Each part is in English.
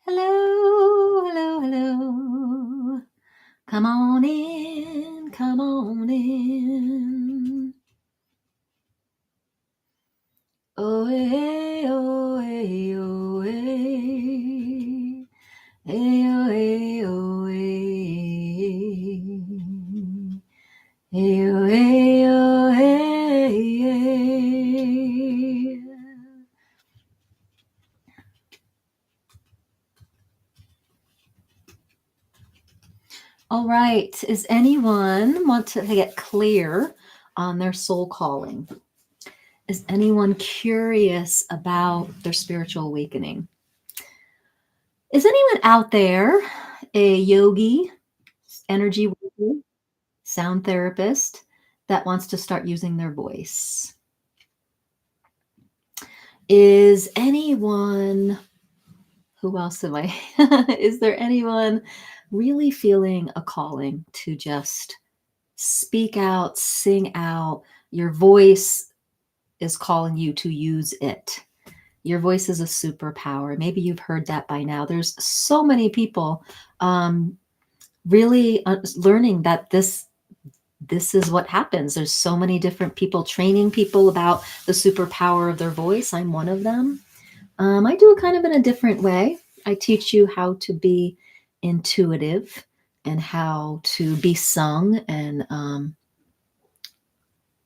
Hello, hello, hello. Come on in, come on in. Oh, hey, oh, hey, oh, hey. Hey, oh, hey, oh, hey. Hey, oh, hey, oh, hey, hey. All right. Is anyone want to get clear on their soul calling? Is anyone curious about their spiritual awakening? Is anyone out there a yogi, energy worker, sound therapist that wants to start using their voice? Is anyone, who else am I? Is there anyone really feeling a calling to just speak out, sing out? Your voice is calling you to use it. Your voice is a superpower. Maybe you've heard that by now. There's so many people really learning that this is what happens. There's so many different people training people about the superpower of their voice. I'm one of them. I do it kind of in a different way. I teach you how to be intuitive and how to be sung. And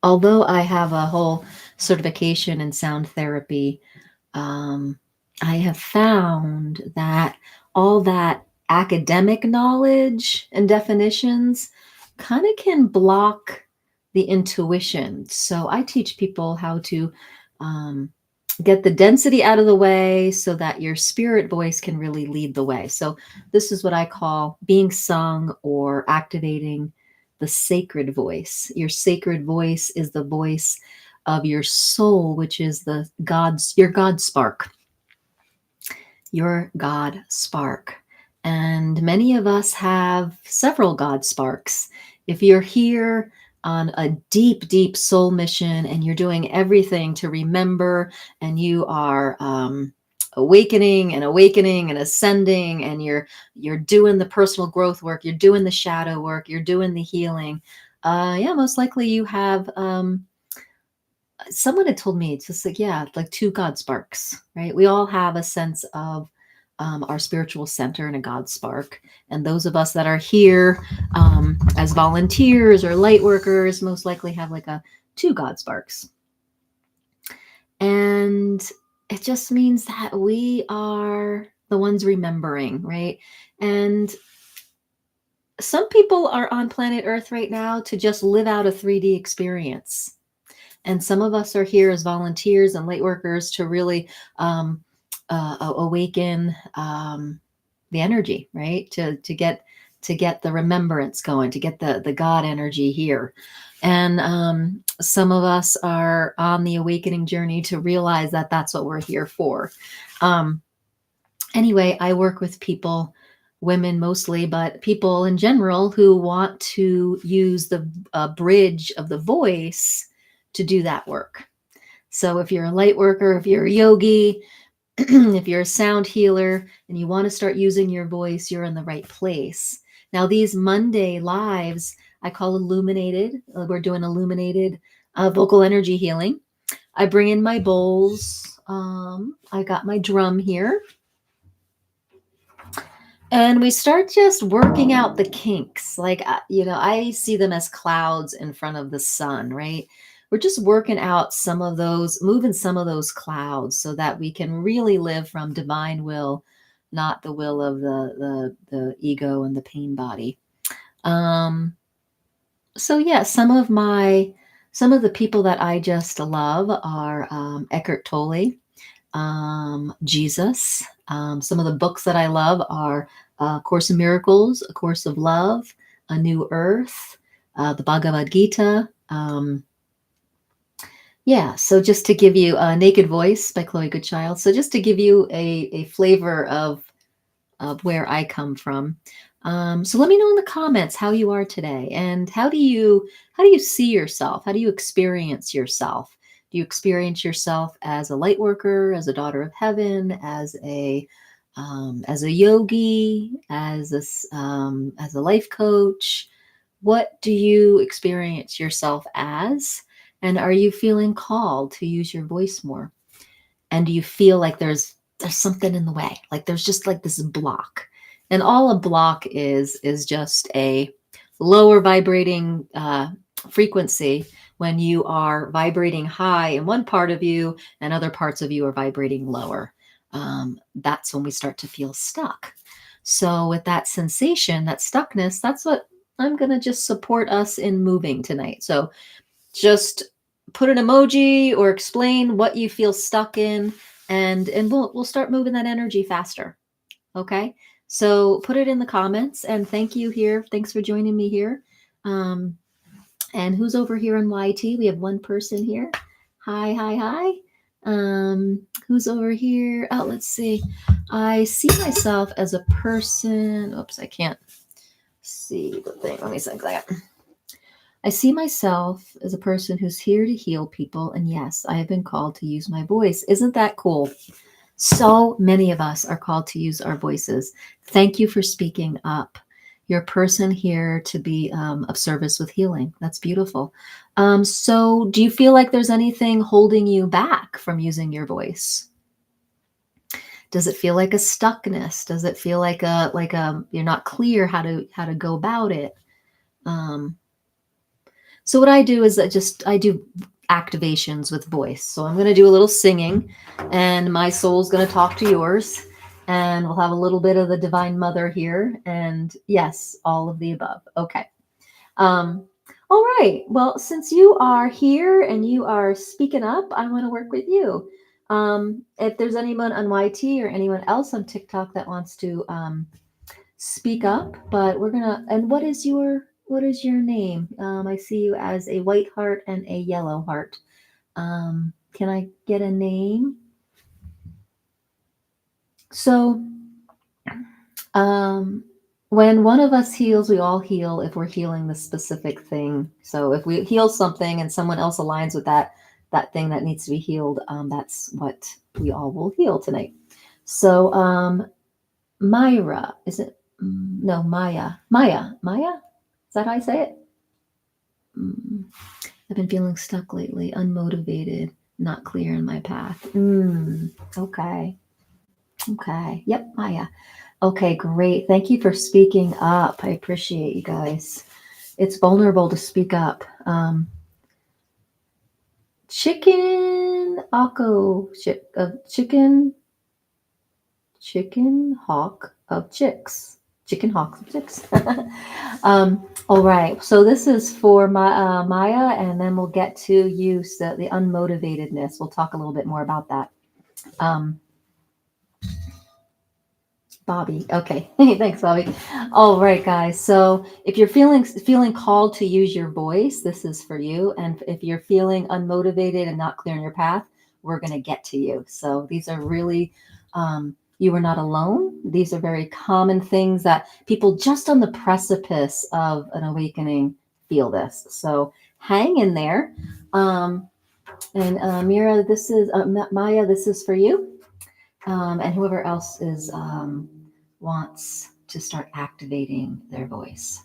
although I have a whole certification in sound therapy, I have found that all that academic knowledge and definitions kind of can block the intuition. So I teach people how to get the density out of the way so that your spirit voice can really lead the way. So this is what I call being sung or activating the sacred voice. Your sacred voice is the voice of your soul, which is your God spark. Your God spark. And many of us have several God sparks. If you're here on a deep, deep soul mission and you're doing everything to remember, and you are awakening and ascending, and you're doing the personal growth work, you're doing the shadow work, you're doing the healing, most likely you have someone had told me, it's just like, yeah, like two God sparks, right? We all have a sense of our spiritual center and a God spark. And those of us that are here as volunteers or light workers most likely have like two God sparks. And it just means that we are the ones remembering, right? And some people are on planet Earth right now to just live out a 3D experience. And some of us are here as volunteers and light workers to really awaken the energy, right? To get the remembrance going, to get the God energy here. And some of us are on the awakening journey to realize that that's what we're here for. Anyway, I work with people, women mostly, but people in general who want to use the bridge of the voice to do that work. So if you're a light worker, if you're a yogi, if you're a sound healer and you want to start using your voice, you're in the right place. Now, these Monday lives, I call Illuminated. We're doing Illuminated vocal energy healing. I bring in my bowls. I got my drum here. And we start just working out the kinks. Like, I see them as clouds in front of the sun, right? We're just working out some of those, moving some of those clouds so that we can really live from divine will, not the will of the ego and the pain body. So yeah, some of the people that I just love are Eckhart Tolle, Jesus. Some of the books that I love are Course in Miracles, A Course of Love, A New Earth, the Bhagavad Gita. So just to give you Naked Voice by Chloe Goodchild. So just to give you a flavor of where I come from. So let me know in the comments how you are today, and how do you see yourself? How do you experience yourself? Do you experience yourself as a light worker, as a daughter of heaven, as a as a yogi, as a life coach? What do you experience yourself as? And are you feeling called to use your voice more? And do you feel like there's something in the way? Like there's just like this block. And all a block is just a lower vibrating frequency when you are vibrating high in one part of you and other parts of you are vibrating lower. That's when we start to feel stuck. So with that sensation, that stuckness, that's what I'm going to just support us in moving tonight. So just put an emoji or explain what you feel stuck in, and we'll start moving that energy faster. Okay, so put it in the comments, and thank you here. Thanks for joining me here. And who's over here on YT? We have one person here. Hi, hi, hi. Who's over here? Oh, let's see. I see myself as a person. Oops, I can't see the thing. Let me see that. I see myself as a person who's here to heal people. And yes, I have been called to use my voice. Isn't that cool? So many of us are called to use our voices. Thank you for speaking up. You're a person here to be of service with healing. That's beautiful. So do you feel like there's anything holding you back from using your voice? Does it feel like a stuckness? Does it feel like a you're not clear how to go about it? So what I do is I do activations with voice. So I'm going to do a little singing, and my soul's going to talk to yours, and we'll have a little bit of the Divine Mother here, and yes, all of the above. Okay. All right. Well, since you are here and you are speaking up, I want to work with you. If there's anyone on YT or anyone else on TikTok that wants to speak up, but we're gonna. And what is your name? I see you as a white heart and a yellow heart. Can I get a name? So, when one of us heals, we all heal if we're healing the specific thing. So if we heal something and someone else aligns with that thing that needs to be healed, that's what we all will heal tonight. So, Myra, is it? No, Maya. Maya. Is that how I say it? I've been feeling stuck lately, unmotivated, not clear in my path. Okay. Yep, Maya. Okay, great. Thank you for speaking up. I appreciate you guys. It's vulnerable to speak up. Chicken hawk of chicks. Chicken hawk of chicks. All right. So this is for Maya, and then we'll get to use the unmotivatedness. We'll talk a little bit more about that. Bobby. Okay. Thanks, Bobby. All right, guys. So if you're feeling called to use your voice, this is for you. And if you're feeling unmotivated and not clear in your path, we're going to get to you. So these are really, you are not alone. These are very common things that people just on the precipice of an awakening feel this. So hang in there. And Mira, this is Maya. This is for you. And whoever else is wants to start activating their voice.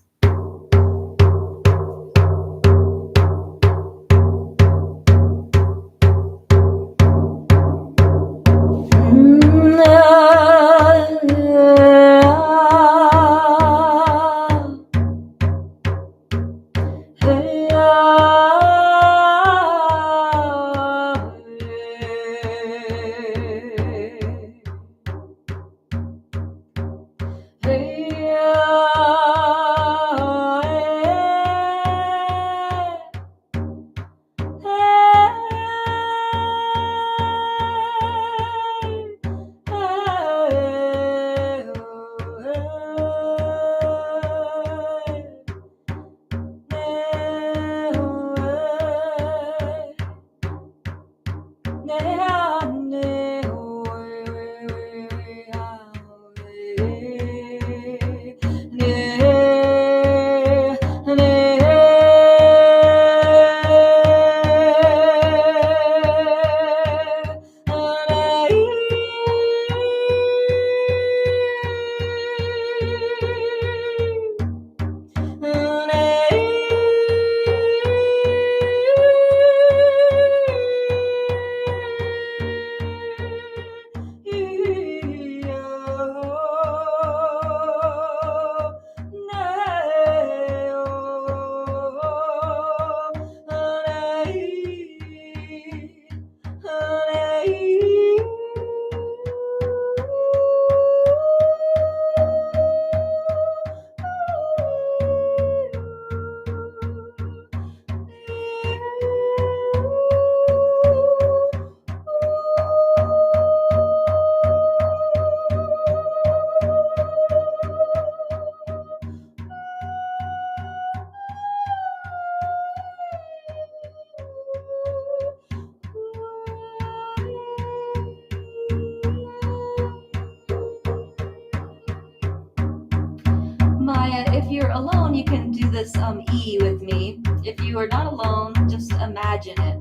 Maya, if you're alone, you can do this E with me. If you are not alone, just imagine it.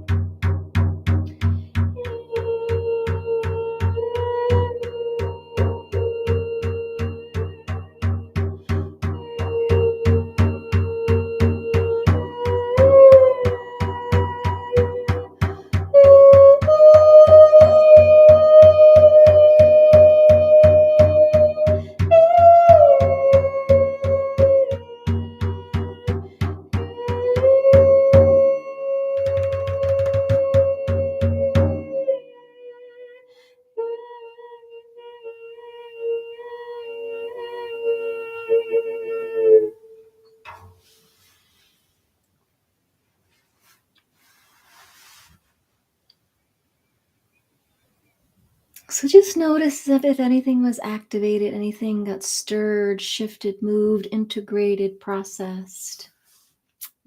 So just notice if anything was activated, anything got stirred, shifted, moved, integrated, processed.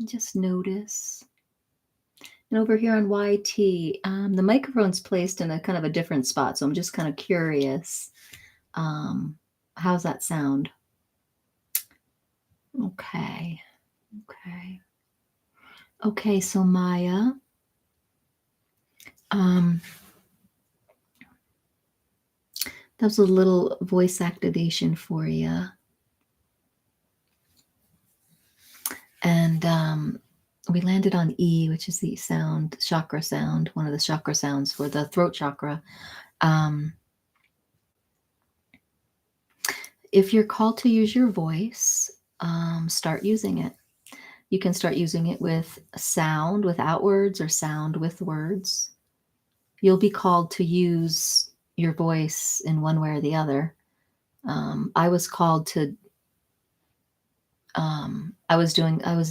Just notice. And over here on YT, the microphone's placed in a kind of a different spot, so I'm just kind of curious. How's that sound? Okay. Okay, so Maya, that was a little voice activation for you. And we landed on E, which is the sound, chakra sound, one of the chakra sounds for the throat chakra. If you're called to use your voice, start using it. You can start using it with sound without words or sound with words. You'll be called to use your voice in one way or the other. I was called to, I was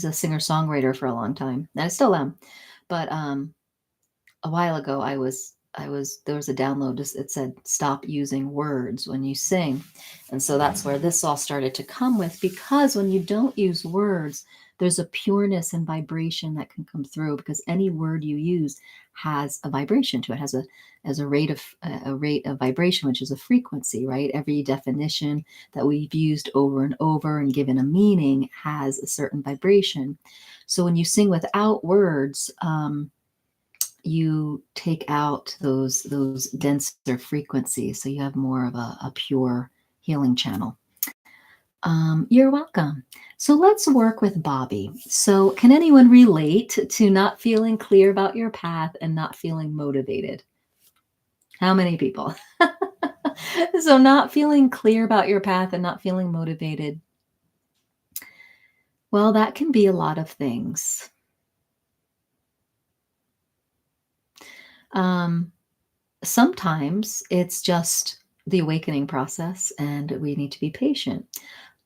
a singer-songwriter for a long time, and I still am. But a while ago, there was a download, it said, stop using words when you sing. And so that's where this all started to come with, because when you don't use words, there's a pureness and vibration that can come through, because any word you use has a vibration to it, has a rate of vibration, which is a frequency, right? Every definition that we've used over and over and given a meaning has a certain vibration. So when you sing without words, you take out those denser frequencies, so you have more of a pure healing channel. You're welcome. So let's work with Bobby. So can anyone relate to not feeling clear about your path and not feeling motivated? How many people? So not feeling clear about your path and not feeling motivated. Well, that can be a lot of things. Sometimes it's just the awakening process and we need to be patient.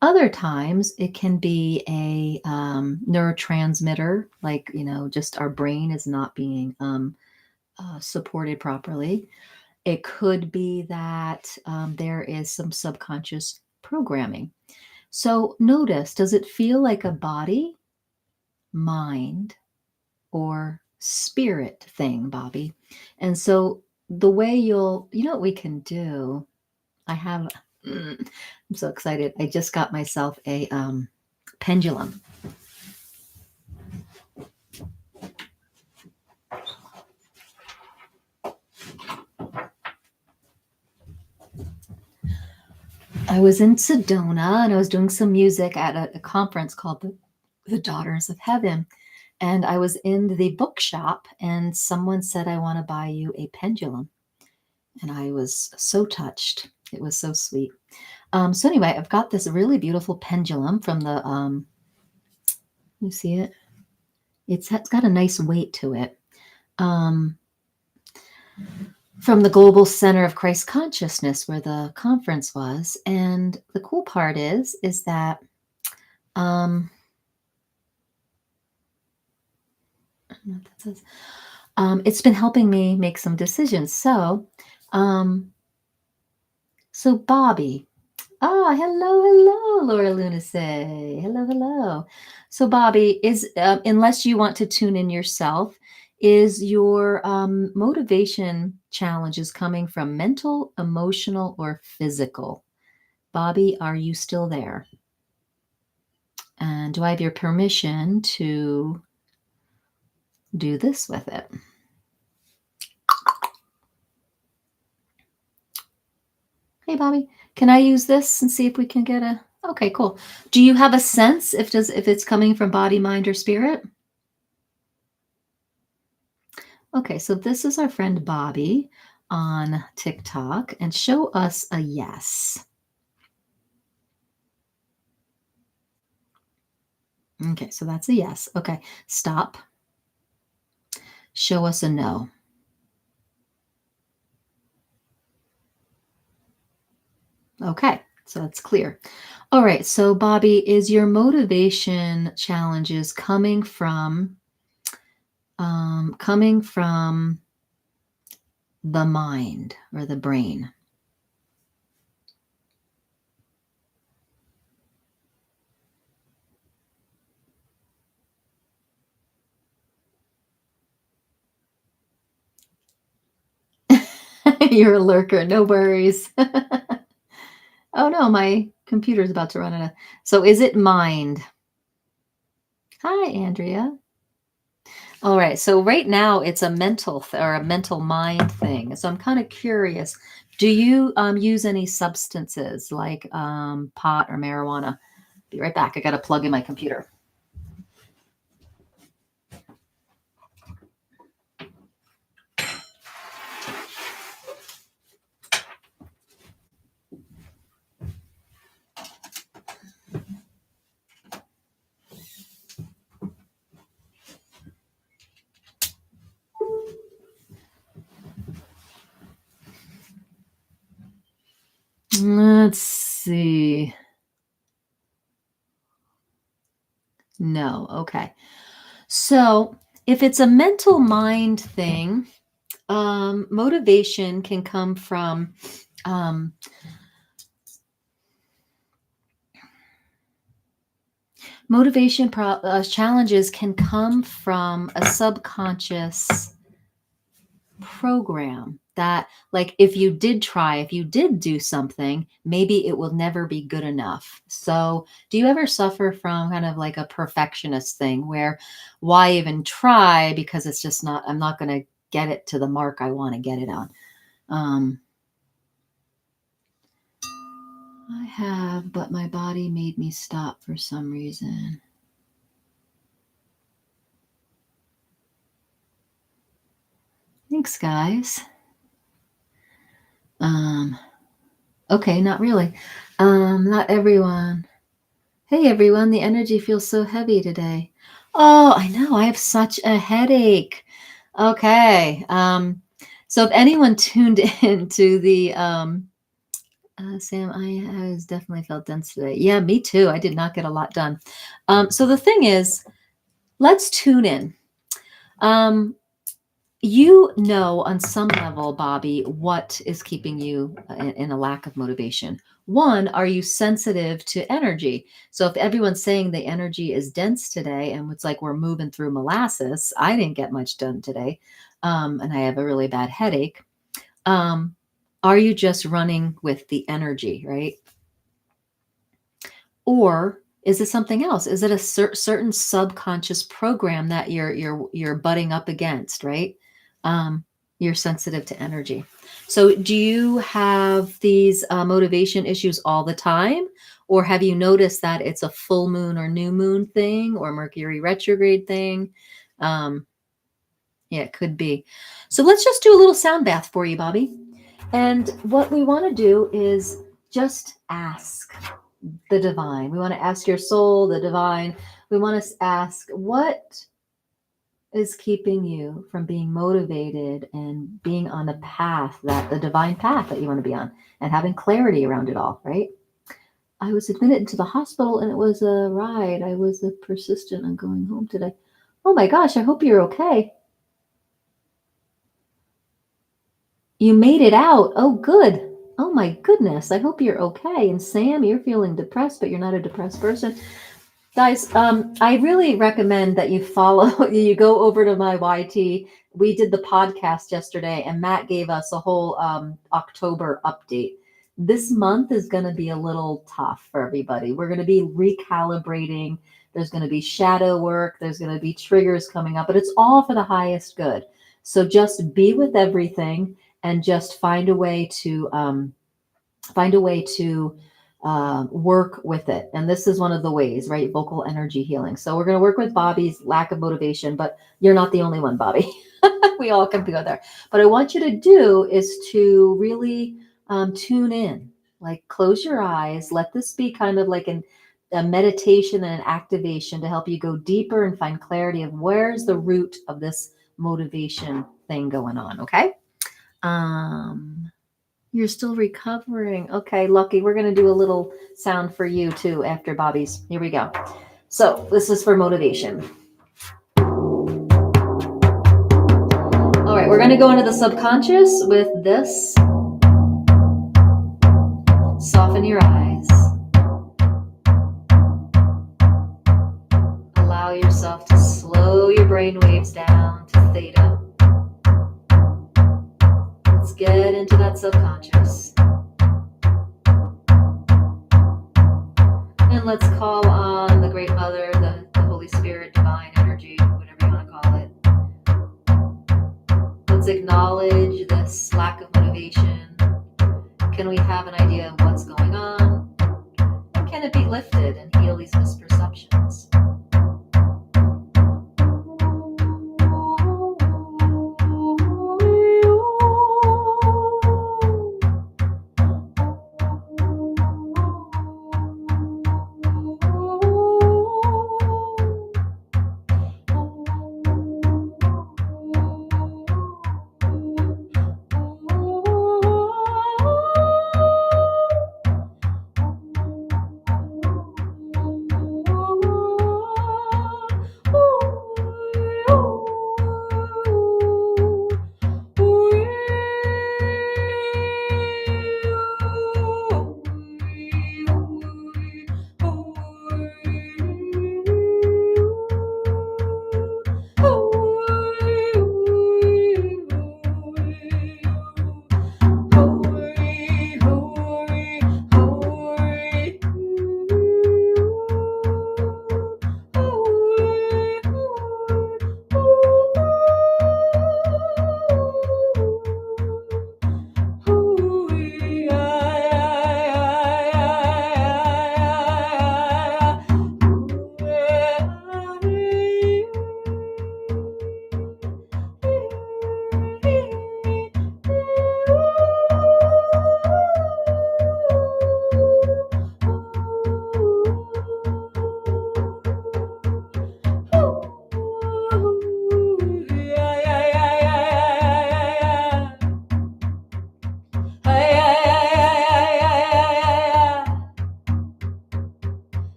Other times it can be a neurotransmitter, like, just our brain is not being supported properly. It could be that there is some subconscious programming. So notice, does it feel like a body, mind, or spirit thing, Bobby? And so the way what we can do, I'm so excited. I just got myself a pendulum. I was in Sedona and I was doing some music at a conference called the Daughters of Heaven. And I was in the bookshop and someone said, I want to buy you a pendulum. And I was so touched. It was so sweet. So anyway, I've got this really beautiful pendulum from the, you see it? It's got a nice weight to it. From the Global Center of Christ Consciousness, where the conference was. And the cool part is that I don't know what that says. It's been helping me make some decisions. So Bobby, hello, Laura Lunace. Hello. So Bobby, is unless you want to tune in yourself, is your motivation challenges coming from mental, emotional, or physical? Bobby, are you still there? And do I have your permission to do this with it? Hey, Bobby, can I use this and see if we can get a... Okay, cool. Do you have a sense if it's coming from body, mind, or spirit? Okay, so this is our friend Bobby on TikTok, and show us a yes. Okay, so that's a yes. Okay, stop. Show us a no. Okay, so that's clear. All right, so Bobby, is your motivation challenges coming from the mind or the brain? You're a lurker, no worries. Oh no, my computer's about to run out of... So is it mind? Hi, Andrea. All right, so right now it's a or a mental mind thing. So I'm kind of curious. Do you use any substances like pot or marijuana? Be right back. I got to plug in my computer. Let's see. No. Okay. So if it's a mental mind thing, motivation can come from um, challenges can come from a subconscious program that, like, if you did do something, maybe it will never be good enough. So do you ever suffer from kind of like a perfectionist thing where why even try, because it's just not, I'm not going to get it to the mark I want to get it on? I have, but my body made me stop for some reason. Thanks, guys. Okay, not really. Not everyone. Hey, everyone, the energy feels so heavy today. Oh, I know, I have such a headache. Okay. So if anyone tuned in to the Sam, I was definitely felt dense today. Yeah, me too. I did not get a lot done. So the thing is, let's tune in. You know, on some level, Bobby, what is keeping you in a lack of motivation. One, are you sensitive to energy? So if everyone's saying the energy is dense today and it's like we're moving through molasses, I didn't get much done today, and I have a really bad headache. Are you just running with the energy, right? Or is it something else? Is it a certain subconscious program that you're butting up against, right? You're sensitive to energy. So do you have these motivation issues all the time? Or have you noticed that it's a full moon or new moon thing or Mercury retrograde thing? Yeah, it could be. So let's just do a little sound bath for you, Bobby. And what we want to do is just ask the divine. We want to ask your soul, the divine. We want to ask, what is keeping you from being motivated and being on the path, that the divine path that you want to be on, and having clarity around it all, right? I was admitted into the hospital and it was a ride. I was persistent on going home today. Oh my gosh, I hope you're okay. You made it out. Oh, good. Oh my goodness. I hope you're okay. And Sam, you're feeling depressed, but you're not a depressed person. Guys, I really recommend that you you go over to my YT. We did the podcast yesterday and Matt gave us a whole October update. This month is going to be a little tough for everybody. We're going to be recalibrating. There's going to be shadow work. There's going to be triggers coming up, but it's all for the highest good. So just be with everything and just find a way to work with it. And this is one of the ways, right? Vocal energy healing. So we're going to work with Bobby's lack of motivation, but you're not the only one, Bobby. We all can go there. But I want you to do is to really tune in, like close your eyes. Let this be kind of like a meditation and an activation to help you go deeper and find clarity of where's the root of this motivation thing going on. Okay. You're still recovering. Okay, Lucky. We're going to do a little sound for you too after Bobby's. Here we go. So this is for motivation. All right, we're going to go into the subconscious with this. Soften your eyes. Allow yourself to slow your brain waves down to theta. Let's get into that subconscious. And let's call on the Great Mother, the Holy Spirit, divine energy, whatever you want to call it. Let's acknowledge this lack of motivation. Can we have an idea of what's going on? And can it be lifted and heal these misperceptions?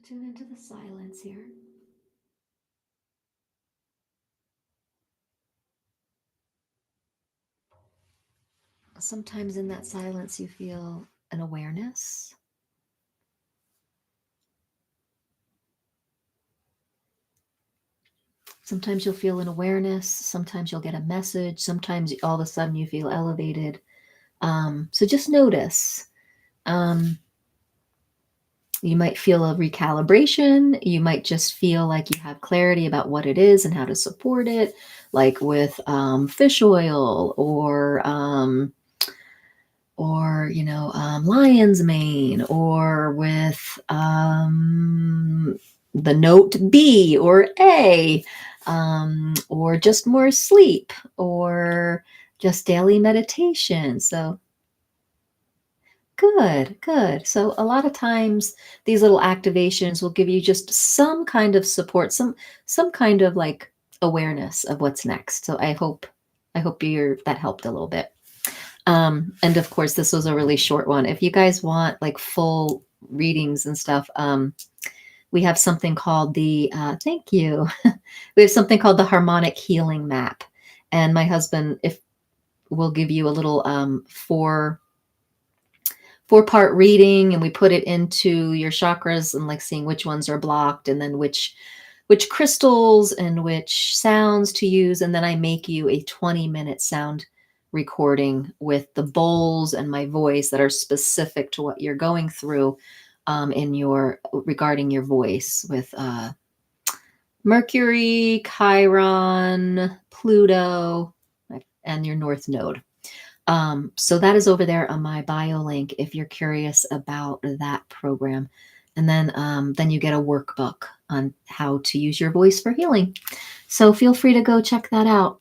Tune into the silence here. Sometimes in that silence you feel an awareness. Sometimes you'll feel an awareness. Sometimes you'll get a message. Sometimes all of a sudden you feel elevated. So just notice. You might feel a recalibration. You might just feel like you have clarity about what it is and how to support it, like with fish oil or lion's mane, or with the note B or A, or just more sleep, or just daily meditation. So Good, good. So a lot of times these little activations will give you just some kind of support, some kind of like awareness of what's next. So I hope that helped a little bit. And of course, this was a really short one. If you guys want like full readings and stuff, we have something called the thank you. We have something called the harmonic healing map. And my husband, if will give you a little four-part reading, and we put it into your chakras and like seeing which ones are blocked, and then which crystals and which sounds to use. And then I make you a 20-minute sound recording with the bowls and my voice that are specific to what you're going through in your regarding your voice with Mercury, Chiron, Pluto, and your North Node. So that is over there on my bio link if you're curious about that program. And then you get a workbook on how to use your voice for healing. So feel free to go check that out.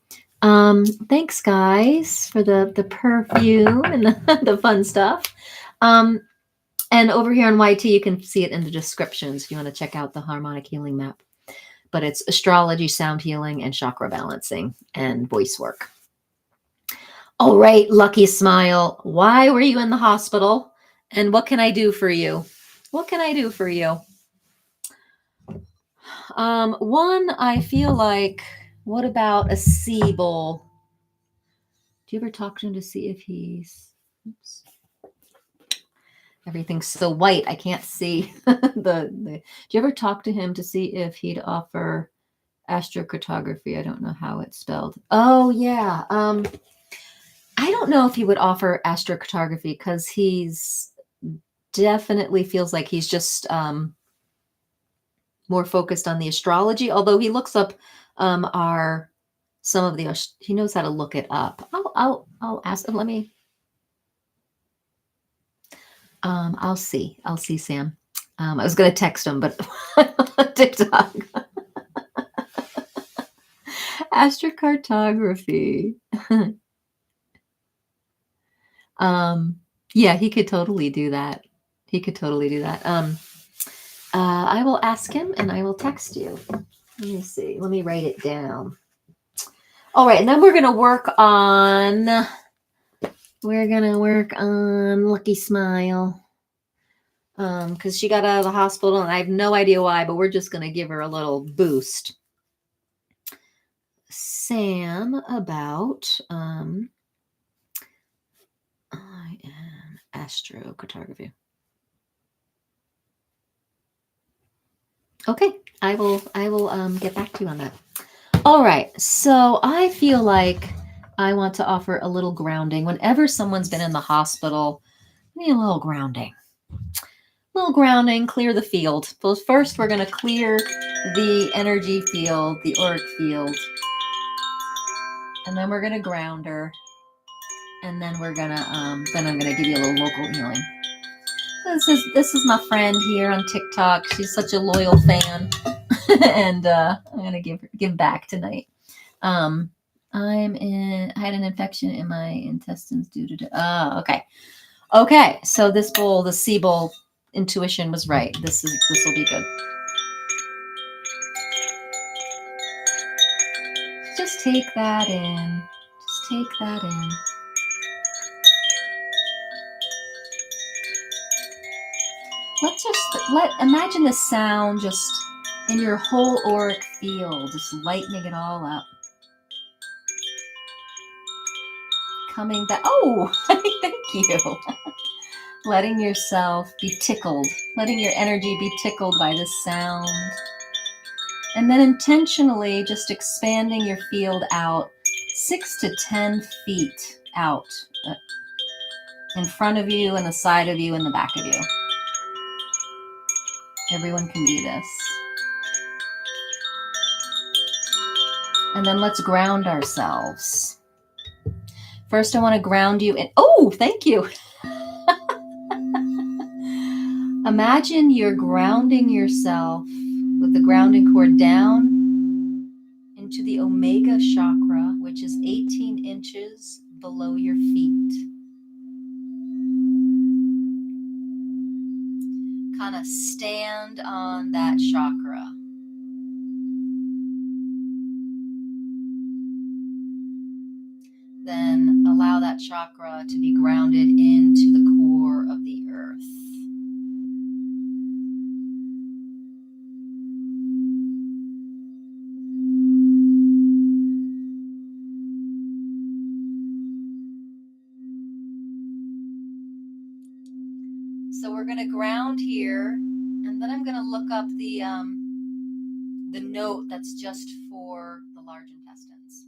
Thanks, guys, for the perfume and the fun stuff. And over here on YT, you can see it in the descriptions if you want to check out the harmonic healing map. But it's astrology, sound healing, and chakra balancing and voice work. All right, Lucky Smile. Why were you in the hospital? And what can I do for you? What can I do for you? One, I feel like, what about a sea bull? Do you ever talk to him to see if he's, oops. Everything's so white, I can't see do you ever talk to him to see if he'd offer astrocartography? I don't know how it's spelled. Oh, yeah. I don't know if he would offer astrocartography because he's definitely feels like he's just more focused on the astrology, although he looks up he knows how to look it up. I'll ask him. Let me I'll see Sam. I was gonna text him, but TikTok. Astrocartography. Yeah, he could totally do that. I will ask him and I will text you. Let me see. Let me write it down. All right, and then we're gonna work on Lucky Smile. Because she got out of the hospital and I have no idea why, but we're just gonna give her a little boost. Sam about I am astrocartography. Okay, I will get back to you on that. All right, so I feel like I want to offer a little grounding. Whenever someone's been in the hospital, I need a little grounding. Clear the field. Well, first we're going to clear the energy field, the auric field. And then we're going to ground her. And then we're going to, then I'm going to give you a little local healing. This is my friend here on TikTok. She's such a loyal fan. And I'm going to give back tonight. I had an infection in my intestines due to, okay. Okay, so this bowl, the sea bowl intuition was right. This will be good. Just take that in. Imagine the sound just in your whole auric field, just lightening it all up. Coming back. Oh, thank you. Letting yourself be tickled, letting your energy be tickled by this sound. And then intentionally just expanding your field out 6 to 10 feet out in front of you and the side of you and the back of you. Everyone can do this. And then let's ground ourselves. First, I want to ground you in. Oh, thank you. Imagine you're grounding yourself with the grounding cord down into the Omega chakra, which is 18 inches below your feet. kind of stand on that chakra. Then allow that chakra to be grounded into the core of the earth. So we're going to ground here, and then I'm going to look up the note that's just for the large intestines.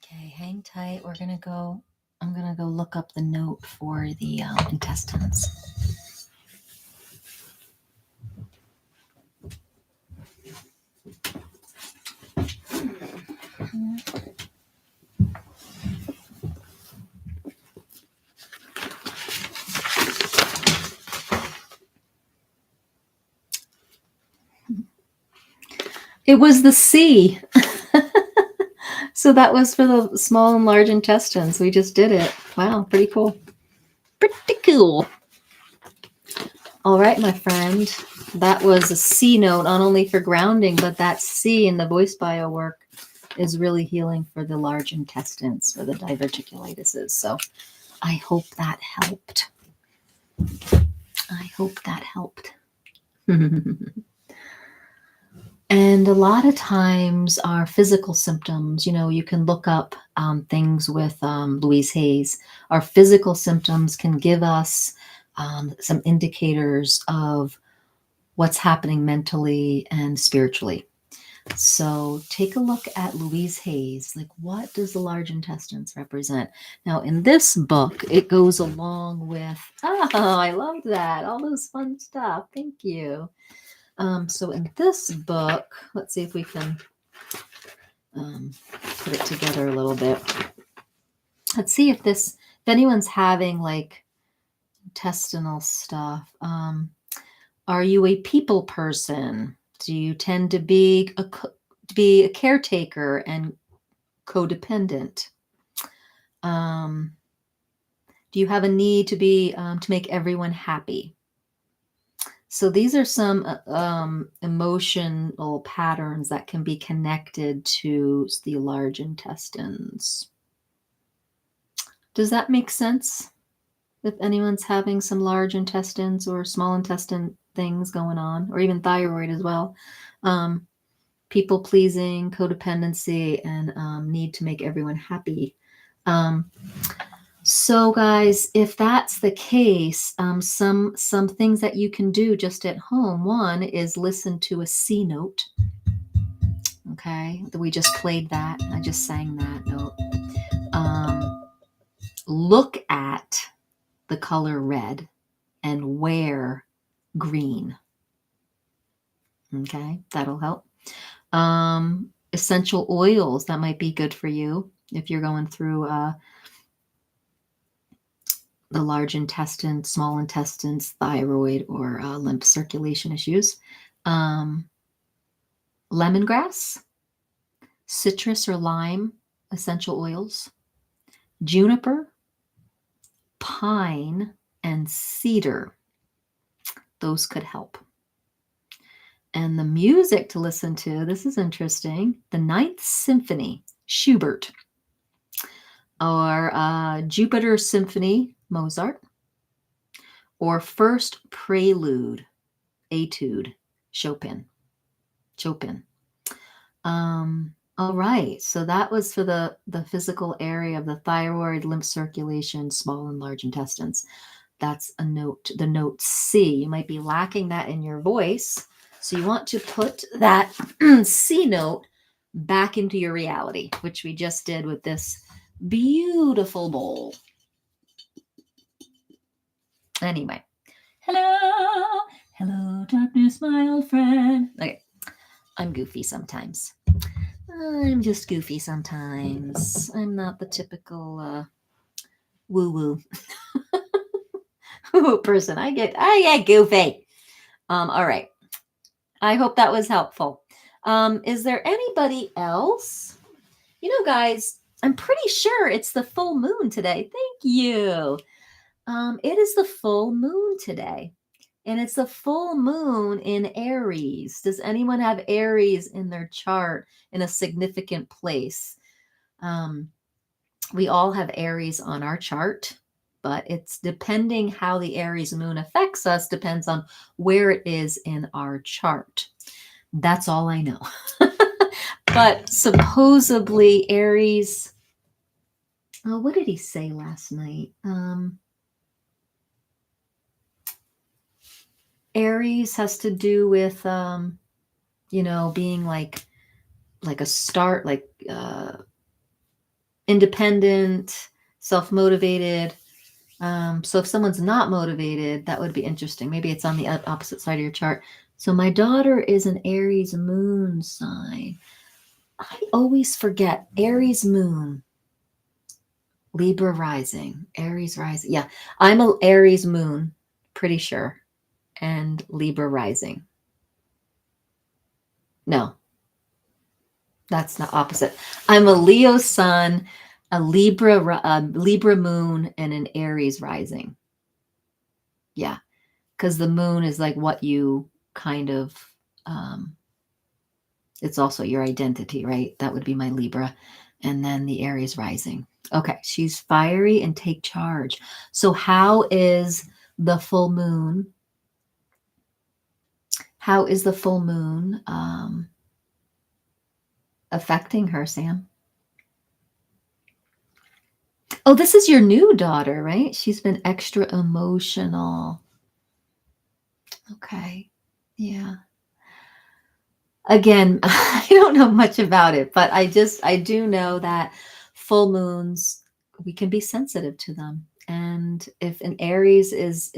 Okay, hang tight. I'm going to go look up the note for the intestines. It was the C. So that was for the small and large intestines. We just did it. Wow, pretty cool. Pretty cool. All right, my friend. That was a C note, not only for grounding, but that C in the voice bio work is really healing for the large intestines, for the diverticulatuses. So I hope that helped. I hope that helped. And a lot of times our physical symptoms, you can look up things with Louise Hayes. Our physical symptoms can give us some indicators of what's happening mentally and spiritually. So take a look at Louise Hayes. Like, what does the large intestines represent? Now, in this book, it goes along with, I love that. All those fun stuff. Thank you. So in this book, let's see if we can put it together a little bit. Let's see if anyone's having like intestinal stuff. Are you a people person? Do you tend to be a caretaker and codependent. Do you have a need to be to make everyone happy? So these are some emotional patterns that can be connected to the large intestines. Does that make sense? If anyone's having some large intestines or small intestine things going on, or even thyroid as well, people pleasing, codependency, and need to make everyone happy. So guys, if that's the case, some things that you can do just at home. One is listen to a C note. Okay, we just played that. I just sang that note. Look at the color red and wear green. Okay, that'll help. Essential oils, that might be good for you if you're going through the large intestine, small intestines, thyroid, or lymph circulation issues. Lemongrass, citrus or lime essential oils, juniper, pine, and cedar. Those could help. And the music to listen to, this is interesting, the Ninth Symphony, Schubert, or Jupiter Symphony, Mozart, or First Prelude, Etude, Chopin. All right, so that was for the physical area of the thyroid, lymph circulation, small and large intestines. That's a note, the note C. You might be lacking that in your voice. So you want to put that C note back into your reality, which we just did with this beautiful bowl. Anyway, hello, darkness, my old friend. Okay, I'm goofy sometimes. I'm just goofy sometimes. I'm not the typical woo-woo person. I get goofy. All right. I hope that was helpful. Is there anybody else? You know, guys, I'm pretty sure it's the full moon today. Thank you. It is the full moon today. And it's the full moon in Aries. Does anyone have Aries in their chart in a significant place? We all have Aries on our chart, but it's depending how the Aries moon affects us depends on where it is in our chart. That's all I know. But supposedly Aries, oh, what did he say last night? Aries has to do with, being like a start, like independent, self-motivated. So if someone's not motivated, that would be interesting. Maybe it's on the opposite side of your chart. So my daughter is an Aries moon sign. I always forget Aries moon, Libra rising, Aries rising. Yeah, I'm an Aries moon, pretty sure. And Libra rising. No, that's not opposite. I'm a Leo sun, a Libra moon, and an Aries rising. Yeah, because the moon is like what you kind of, it's also your identity, right? That would be my Libra. And then the Aries rising. Okay, she's fiery and take charge. So how is the full moon? How is the full moon affecting her, Sam? Oh, this is your new daughter, right? She's been extra emotional. Okay. Yeah. Again, I don't know much about it, but I do know that full moons, we can be sensitive to them. And if Aries is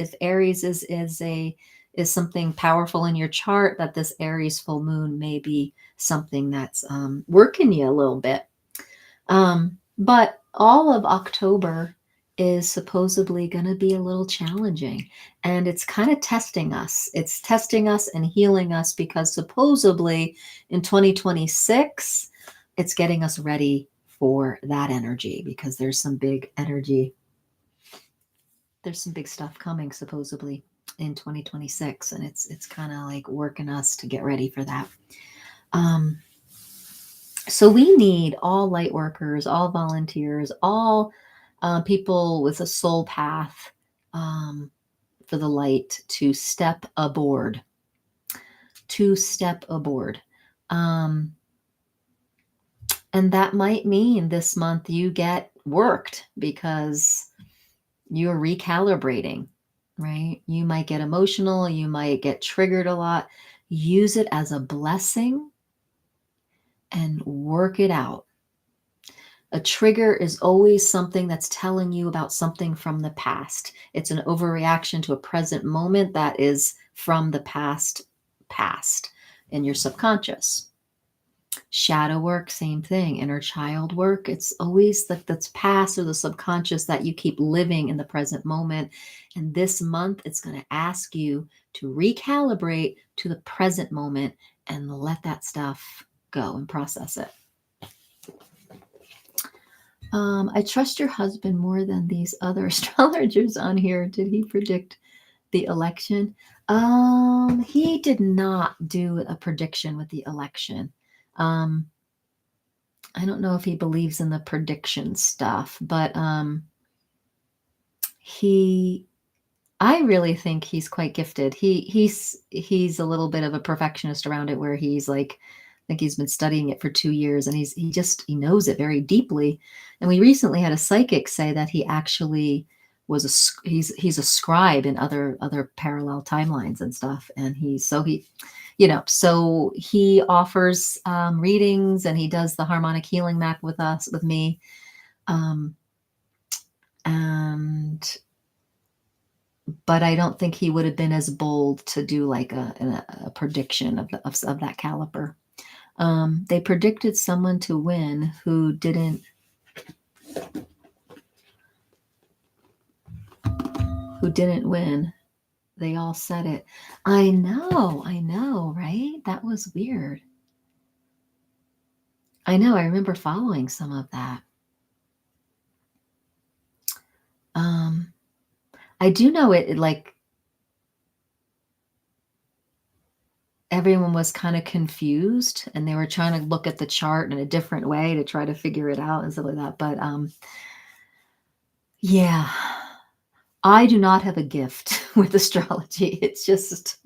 something powerful in your chart, that this Aries full moon may be something that's working you a little bit. But all of October is supposedly going to be a little challenging, and it's kind of testing us. It's testing us and healing us because supposedly in 2026, it's getting us ready for that energy, because there's some big energy. There's some big stuff coming supposedly in 2026, and it's kind of like working us to get ready for that. So we need all light workers, all volunteers, all people with a soul path for the light to step aboard. To step aboard. And that might mean this month you get worked because you're recalibrating, right? You might get emotional, you might get triggered a lot. Use it as a blessing and work it out. A trigger is always something that's telling you about something from the past. It's an overreaction to a present moment that is from the past in your subconscious. Shadow work, same thing. Inner child work, it's always that's past or the subconscious that you keep living in the present moment. And this month, it's going to ask you to recalibrate to the present moment and let that stuff go and process it. I trust your husband more than these other astrologers on here. Did he predict the election? He did not do a prediction with the election. I don't know if he believes in the prediction stuff, but I really think he's quite gifted. He's a little bit of a perfectionist around it, where he's like, I think he's been studying it for 2 years, and he knows it very deeply. And we recently had a psychic say that he actually he's a scribe in other parallel timelines and stuff. And so he offers readings, and he does the harmonic healing map with me. But I don't think he would have been as bold to do like a prediction of that caliber. They predicted someone to win who didn't win. They all said it. I know, right? That was weird. I know, I remember following some of that. I do know it like everyone was kind of confused, and they were trying to look at the chart in a different way to try to figure it out and stuff like that. But yeah, I do not have a gift with astrology. It just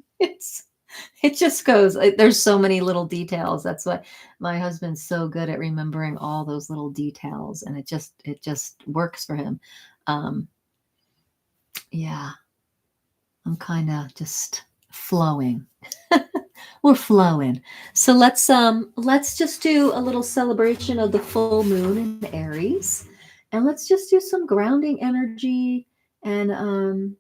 goes, there's so many little details. That's why my husband's so good at remembering all those little details, and it just works for him. Yeah, I'm kind of just flowing. We're flowing. So let's just do a little celebration of the full moon in Aries, and let's just do some grounding energy and